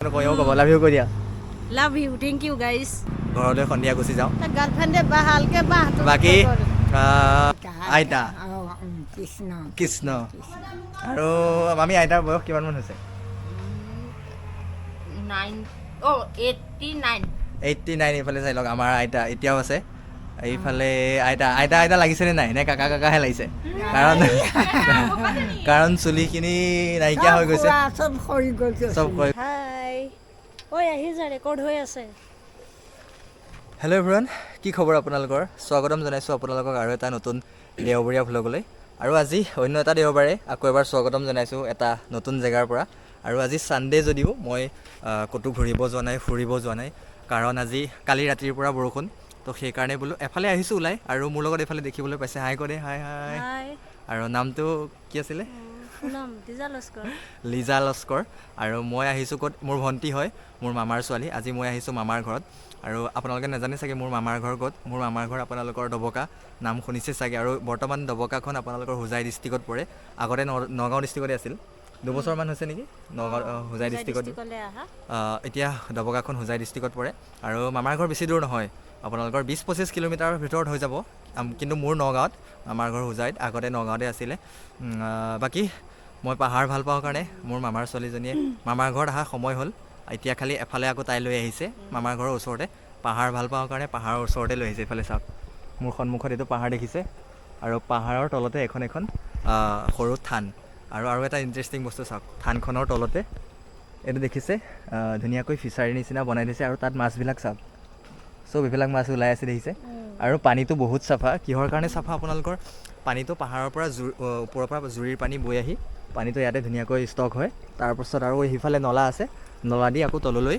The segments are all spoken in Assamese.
লাভ ইউ কৈ দিয়া love you thank you guys ঘৰলৈ সন্ধিয়া গুচি যাওঁ গাৰ্লফ্ৰেণ্ডে বাহালকে বাহটো বাকী আইতা কৃষ্ণ কৃষ্ণ আৰু আমি আইতাৰ বয়স কিমানমান হৈছে 89 এইফালে চাই লওক আমাৰ আইতা এতিয়াও আছে এইফালে আইতা লাগিছেনে নাই নে কাকাহে লাগিছে কাৰণ চুলিখিনি নাইকিয়া হৈ গৈছে চব খৰি গৈছে চব খৰি হাই ঐ আহি যা ৰেকৰ্ড হৈ আছে হেল্ল' এভৰিৱান কি খবৰ আপোনালোকৰ স্বাগতম জনাইছোঁ আপোনালোকক আৰু এটা নতুন দেওবৰীয়া ভ্লগলৈ আৰু আজি অন্য এটা দেওবাৰে আকৌ এবাৰ স্বাগতম জনাইছোঁ এটা নতুন জেগাৰ পৰা আৰু আজি ছানডে যদিও মই ক'তো ঘূৰিব যোৱা নাই ফুৰিব যোৱা নাই কাৰণ আজি কালি ৰাতিৰ পৰা বৰষুণ তো সেইকাৰণে বোলো এফালে আহিছোঁ ওলাই আৰু মোৰ লগত এইফালে দেখিবলৈ পাইছে হাই কৰে হাই আৰু নামটো কি আছিলে লিজা লস্কৰ আৰু মই আহিছোঁ ক'ত মোৰ ভণ্টি হয় মোৰ মামাৰ ছোৱালী আজি মই আহিছোঁ মামাৰ ঘৰত আৰু আপোনালোকে নাজানে চাগে মোৰ মামাৰ ঘৰ ক'ত মোৰ মামাৰ ঘৰ আপোনালোকৰ ডবকা নাম শুনিছে চাগে আৰু বৰ্তমান ডবকাখন আপোনালোকৰ হোজাই ডিষ্ট্ৰিক্টত পৰে আগতে নগাঁও ডিষ্ট্ৰিক্টতে আছিল দুবছৰমান হৈছে নেকি নগাঁও হোজাই ডিষ্ট্ৰিক্টত এতিয়া ডবকাখন হোজাই ডিষ্ট্ৰিক্টত পৰে আৰু মামাৰ ঘৰ বেছি দূৰ নহয় আপোনালোকৰ 20-25 কিলোমিটাৰৰ ভিতৰত হৈ যাব কিন্তু মোৰ নগাঁৱত আমাৰ ঘৰ হোজাইত আগতে নগাঁৱতে আছিলে বাকী মই পাহাৰ ভাল পাওঁ কাৰণে মোৰ মামাৰ ছোৱালীজনীয়ে মামাৰ ঘৰত অহা সময় হ'ল এতিয়া খালি এফালে আকৌ তাই লৈ আহিছে মামাৰ ঘৰৰ ওচৰতে পাহাৰ ভাল পাওঁ কাৰণে পাহাৰৰ ওচৰতে লৈ আহিছে এইফালে চাওক মোৰ সন্মুখত এইটো পাহাৰ দেখিছে আৰু পাহাৰৰ তলতে এখন সৰু থান আৰু এটা ইণ্টাৰেষ্টিং বস্তু চাওক থানখনৰ তলতে এইটো দেখিছে ধুনীয়াকৈ ফিচাৰীৰ নিচিনা বনাই দিছে আৰু তাত মাছবিলাক চাওক চব এইবিলাক মাছ ওলাই আছে দেখিছে আৰু পানীটো বহুত চাফা কিহৰ কাৰণে চাফা আপোনালোকৰ পানীটো পাহাৰৰ পৰা ওপৰৰ পৰা জুৰিৰ পানী বৈ আহি পানীটো ইয়াতে ধুনীয়াকৈ ষ্টক হয় তাৰপাছত আৰু সিফালে নলা আছে নলা দি আকৌ তললৈ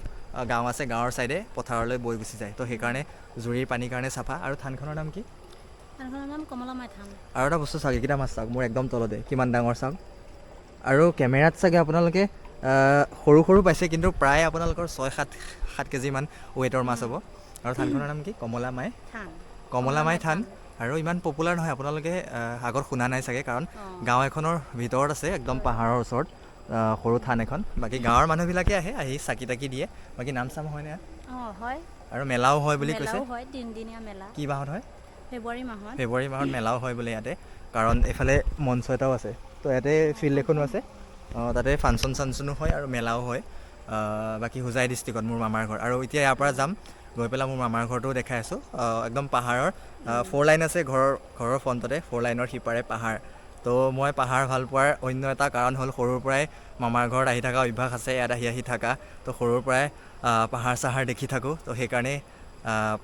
গাঁও আছে গাঁৱৰ ছাইডে পথাৰলৈ বৈ গুচি যায় তো সেইকাৰণে জুৰিৰ পানীৰ কাৰণে চাফা আৰু থানখনৰ নাম কি আৰু এটা বস্তু চাওক এইকেইটা মাছ চাওক মোৰ একদম তলতে কিমান ডাঙৰ চাওক আৰু কেমেৰাত চাগে আপোনালোকে সৰু সৰু পাইছে কিন্তু প্ৰায় আপোনালোকৰ 6-7 কেজিমান ৱেইটৰ মাছ হ'ব আৰু থানখনৰ নাম কি কমলামাই থান আৰু ইমান পপুলাৰ নহয় আপোনালোকে আগত শুনা নাই চাগে কাৰণ গাঁও এখনৰ ভিতৰত আছে একদম পাহাৰৰ ওচৰত সৰু থান এখন বাকী গাঁৱৰ মানুহবিলাকে আহি চাকি তাকি দিয়ে বাকী নাম চাম হয়নে হয় আৰু মেলাও হয় বুলি কৈছে কি মাহত হয় ফেব্ৰুৱাৰী মাহত মেলাও হয় বোলে ইয়াতে কাৰণ এইফালে মঞ্চ এটাও আছে তো ইয়াতে ফিল্ড এখনো আছে তাতে ফাংচন চাংচনো হয় আৰু মেলাও হয় বাকী হোজাই ডিষ্ট্ৰিক্টত মোৰ মামাৰ ঘৰ আৰু এতিয়া ইয়াৰ পৰা যাম গৈ পেলাই মোৰ মামাৰ ঘৰটোও দেখাই আছোঁ একদম পাহাৰৰ 4 লাইন আছে ঘৰৰ ফ্ৰণ্টতে 4 লাইনৰ সিপাৰে পাহাৰ তো মই পাহাৰ ভাল পোৱাৰ অন্য এটা কাৰণ হ'ল সৰুৰ পৰাই মামাৰ ঘৰত আহি থকা অভ্যাস আছে ইয়াত আহি থকা তো সৰুৰ পৰাই পাহাৰ চাহাৰ দেখি থাকোঁ তো সেইকাৰণে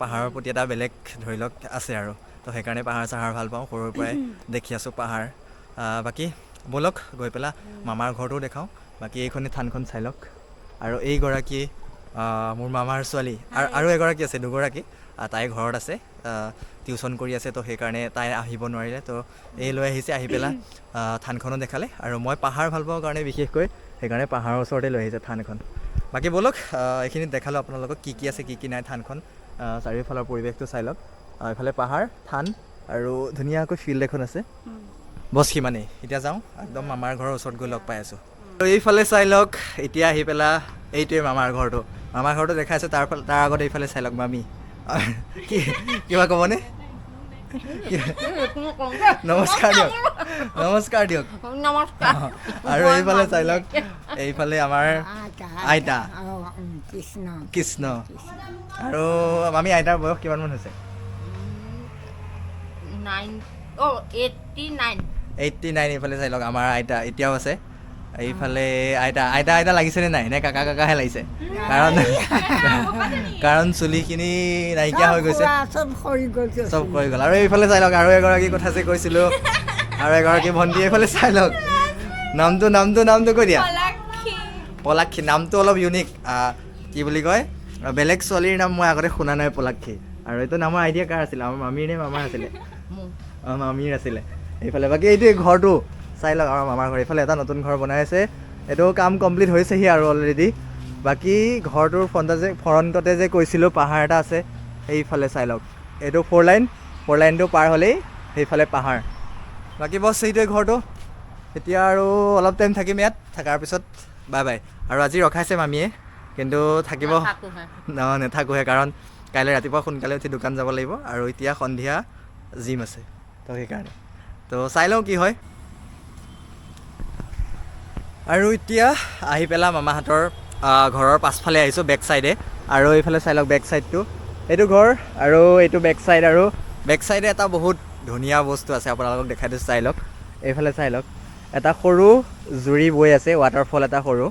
পাহাৰৰ প্ৰতি এটা বেলেগ ধৰি লওক আছে আৰু তো সেইকাৰণে পাহাৰ চাহাৰ ভাল পাওঁ সৰুৰ পৰাই দেখি আছোঁ পাহাৰ বাকী ব'লক গৈ পেলাই মামাৰ ঘৰটোও দেখাওঁ বাকী এইখনে থানখন চাই লওক আৰু এইগৰাকী মোৰ মামাৰ ছোৱালী আৰু এগৰাকী আছে দুগৰাকী তাই ঘৰত আছে টিউশ্যন কৰি আছে তো সেইকাৰণে তাই আহিব নোৱাৰিলে তো এই লৈ আহিছে আহি পেলাই থানখনো দেখালে আৰু মই পাহাৰ ভাল পাওঁ কাৰণে বিশেষকৈ সেইকাৰণে পাহাৰৰ ওচৰতে লৈ আহিছে থানখন বাকী ব'লক এইখিনিত দেখালোঁ আপোনালোকক কি আছে কি নাই থানখন চাৰিওফালৰ পৰিৱেশটো চাই লওক এইফালে পাহাৰ থান আৰু ধুনীয়াকৈ ফিল্ড এখন আছে বছ সিমানেই এতিয়া যাওঁ একদম মামাৰ ঘৰৰ ওচৰত গৈ লগ পাই আছোঁ আৰু এইফালে চাই লওক এতিয়া আহি পেলাই এইটোৱে মামাৰ ঘৰটো দেখাইছোঁ তাৰ আগত এইফালে চাই লওক মামী কিবা ক'বনে নমস্কাৰ দিয়ক আৰু এইফালে চাই লওক এইফালে আমাৰ আইতা কৃষ্ণ আৰু আমি আইতাৰ বয়স কিমানমান হৈছে 89 এইফালে চাই লওক আমাৰ আইতা এতিয়াও আছে এইফালে আইতা লাগিছেনে নাই নে কাকাহে লাগিছে কাৰণ চুলিখিনি নাইকিয়া হৈ গৈছে চব খৰি গ'ল আৰু এইফালে চাই লওক আৰু এগৰাকী কথা যে কৈছিলোঁ আৰু এগৰাকী ভণ্টি এইফালে চাই লওক নামটো কৈ দিয়া পলাক্ষী নামটো অলপ ইউনিক কি বুলি কয় বেলেগ ছোৱালীৰ নাম মই আগতে শুনা নাই পলাক্ষী আৰু এইটো নামৰ আইডিয়া কাৰ আছিলে আমাৰ মামীৰ নে মামাৰ আছিলে মামীৰ আছিলে এইফালে বাকী এইটোৱে ঘৰটো চাই লওক আমাৰ মামাৰ ঘৰ এইফালে এটা নতুন ঘৰ বনাই আছে এইটো কাম কমপ্লিট হৈছেহি আৰু অলৰেডি বাকী ঘৰটোৰ ফ্ৰণ্টতে যে কৈছিলোঁ পাহাৰ এটা আছে সেইফালে চাই লওক এইটো 4 লাইনটো পাৰ হ'লেই সেইফালে পাহাৰ বাকী বছ সেইটোৱে ঘৰটো এতিয়া আৰু অলপ টাইম থাকিম ইয়াত থকাৰ পিছত বাই আৰু আজি ৰখাইছে মামীয়ে কিন্তু থাকিব নাথাকোহে কাৰণ কাইলৈ ৰাতিপুৱা সোনকালে উঠি দোকান যাব লাগিব আৰু এতিয়া সন্ধিয়া জিম আছে তো সেইকাৰণে তো চাই লওঁ কি হয় আৰু এতিয়া আহি পেলাই মামাহঁতৰ ঘৰৰ পাছফালে আহিছোঁ বেক চাইডে আৰু এইফালে চাই লওক বেক চাইডটো এইটো ঘৰ আৰু এইটো বেক চাইড আৰু বেক চাইডে এটা বহুত ধুনীয়া বস্তু আছে আপোনালোকক দেখাই দিছোঁ চাই লওক এইফালে চাই লওক এটা সৰু জুৰি বৈ আছে ৱাটাৰফল এটা সৰু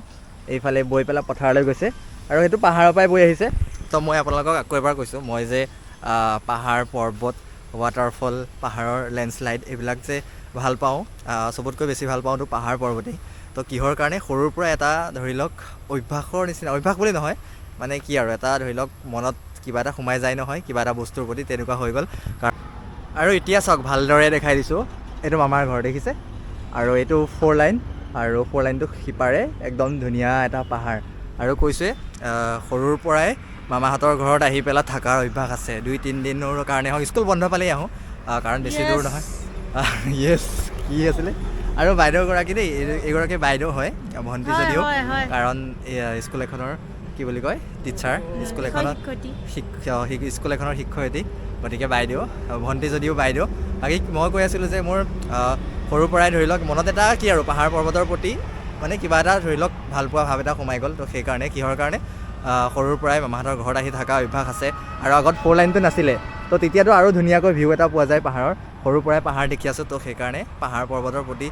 এইফালে বৈ পেলাই পথাৰলৈ গৈছে আৰু সেইটো পাহাৰৰ পৰাই বৈ আহিছে তো মই আপোনালোকক আকৌ এবাৰ কৈছোঁ মই যে পাহাৰ পৰ্বত ৱাটাৰফল পাহাৰৰ লেণ্ডশ্লাইড এইবিলাক যে ভাল পাওঁ চবতকৈ বেছি ভাল পাওঁতো পাহাৰ পৰ্বতেই তো কিহৰ কাৰণে সৰুৰ পৰা এটা ধৰি লওক অভ্যাসৰ নিচিনা অভ্যাস বুলি নহয় মানে কি আৰু এটা ধৰি লওক মনত কিবা এটা সোমাই যায় নহয় কিবা এটা বস্তুৰ প্ৰতি তেনেকুৱা হৈ গ'ল আৰু এতিয়া চাওক ভালদৰে দেখাই দিছোঁ এইটো মামাৰ ঘৰ দেখিছে আৰু এইটো 4 লাইন আৰু 4 লাইনটো সিপাৰে একদম ধুনীয়া এটা পাহাৰ আৰু কৈছে সৰুৰ পৰাই মামাহঁতৰ ঘৰত আহি পেলাই থকাৰ অভ্যাস আছে 2-3 দিনৰ কাৰণে হওক স্কুল বন্ধ পালেই আহোঁ কাৰণ বেছি দূৰ নহয় য়েছ কি আছিলে আৰু বাইদেউগৰাকী দেই এইগৰাকী বাইদেউ হয় ভণ্টি যদিও কাৰণ স্কুল এখনৰ কি বুলি কয় টিচাৰ স্কুল এখনত স্কুল এখনৰ শিক্ষয়িত্ৰী গতিকে বাইদেউ ভণ্টি যদিও বাইদেউ বাকী মই কৈ আছিলোঁ যে মোৰ সৰুৰ পৰাই ধৰি লওক মনত এটা কি আৰু পাহাৰ পৰ্বতৰ প্ৰতি মানে কিবা এটা ধৰি লওক ভাল পোৱা ভাৱ এটা সোমাই গ'ল তো সেইকাৰণে কিহৰ কাৰণে সৰুৰ পৰাই মামাহঁতৰ ঘৰত আহি থকা অভ্যাস আছে আৰু আগত 4 লাইনটো নাছিলে তো তেতিয়াতো আৰু ধুনীয়াকৈ ভিউ এটা পোৱা যায় পাহাৰৰ সৰুৰ পৰাই পাহাৰ দেখি আছোঁ তো সেইকাৰণে পাহাৰ পৰ্বতৰ প্ৰতি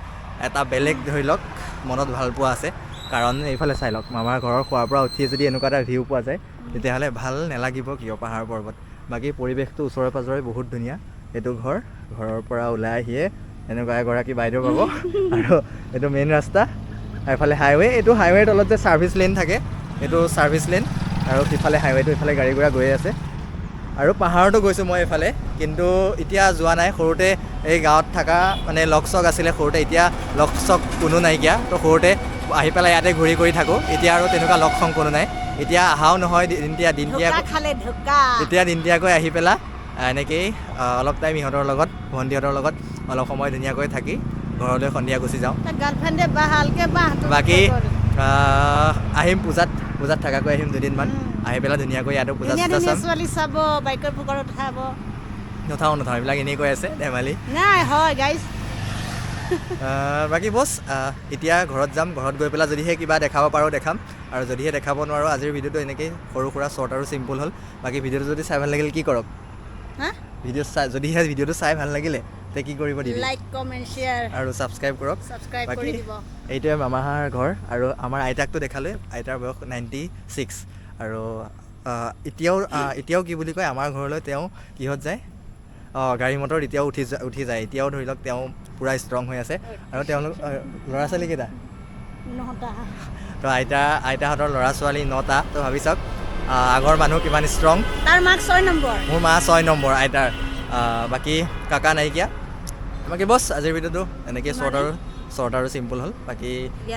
এটা বেলেগ ধৰি লওক মনত ভাল পোৱা আছে কাৰণ এইফালে চাই লওক মামাৰ ঘৰৰ খোৱাৰ পৰা উঠিয়ে যদি এনেকুৱা এটা ভিউ পোৱা যায় তেতিয়াহ'লে ভাল নালাগিব কিয় পাহাৰ পৰ্বত বাকী পৰিৱেশটো ওচৰে পাঁজৰে বহুত ধুনীয়া এইটো ঘৰৰ পৰা ওলাই আহিয়ে এনেকুৱা এগৰাকী বাইদেউ পাব আৰু এইটো মেইন ৰাস্তা এইফালে হাইৱে এইটো হাইৱেৰ তলত যে ছাৰ্ভিচ লেন থাকে এইটো ছাৰ্ভিচ লেন আৰু সিফালে হাইৱেটো ইফালে গাড়ী ঘোঁৰা গৈ আছে আৰু পাহাৰতো গৈছোঁ মই এইফালে কিন্তু এতিয়া যোৱা নাই সৰুতে এই গাঁৱত থকা মানে লগ চগ আছিলে সৰুতে এতিয়া লগ চগ কোনো নাইকিয়া তো সৰুতে আহি পেলাই ইয়াতে ঘূৰি কৰি থাকোঁ এতিয়া আৰু তেনেকুৱা লগ চং কোনো নাই এতিয়া অহাও নহয় এতিয়া দিনতীয়াকৈ আহি পেলাই এনেকেই অলপ টাইম ইহঁতৰ লগত ভণ্টিহঁতৰ লগত অলপ সময় ধুনীয়াকৈ থাকি ঘৰলৈ সন্ধিয়া গুচি যাওঁ বাকী আহিম পূজাত থকাকৈ আহিম 2 দিনমান আহি পেলাই ধুনীয়াকৈ ইয়াতো পূজা চাম নথাওঁ এইবিলাক এনেই কৈ আছে ধেমালি বাকী বছ এতিয়া ঘৰত যাম ঘৰত গৈ পেলাই যদিহে কিবা দেখাব পাৰোঁ দেখাম আৰু যদিহে দেখাব নোৱাৰোঁ আজিৰ ভিডিঅ'টো এনেকেই সৰু সুৰা শ্বৰ্ট আৰু চিম্পুল হ'ল বাকী ভিডিঅ'টো যদি চাই ভাল লাগিল কি কৰক যদিহে ভিডিঅ'টো চাই ভাল লাগিলে তে কি কৰিব দিবি লাইক কমেণ্ট শ্বেয়াৰ আৰু ছাবস্ক্ৰাইব কৰক বাকী এইটোৱে মামাৰ ঘৰ আৰু আমাৰ আইতাকটো দেখালে আইতাৰ বয়স 96 আৰু এতিয়াও কি বুলি কয় আমাৰ ঘৰলৈ তেওঁ কিহত যায় গাড়ী মটৰ এতিয়াও উঠি যায় এতিয়াও ধৰি লওক তেওঁ পূৰা ষ্ট্ৰং হৈ আছে আৰু তেওঁলোক ল'ৰা ছোৱালী কেইটা 9টা তো আইতাহঁতৰ ল'ৰা ছোৱালী 9টা তো ভাবি চাওক আগৰ মানুহ কিমান ষ্ট্ৰং তাৰ মাক 6 নম্বৰ মোৰ মা 6 নম্বৰ আইতাৰ বাকী কাকা নাইকিয়া বাকী বছ আজিৰ ভিডিঅ'টো এনেকৈ শ্বৰ্ট আৰু চিম্পুল হ'ল বাকী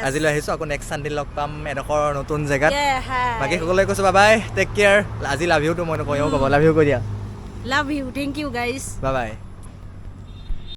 আজিলৈ আহিছোঁ আকৌ নেক্সট চানডে লগ পাম এডোখৰ নতুন জেগাত বাকী সকলোৱে কৈছোঁ বাই টেক কেয়াৰ আজি লাভ ইউটো মই নকওঁ ক'ব লাভ ইউ কৈ দিয়া love you thank you guys by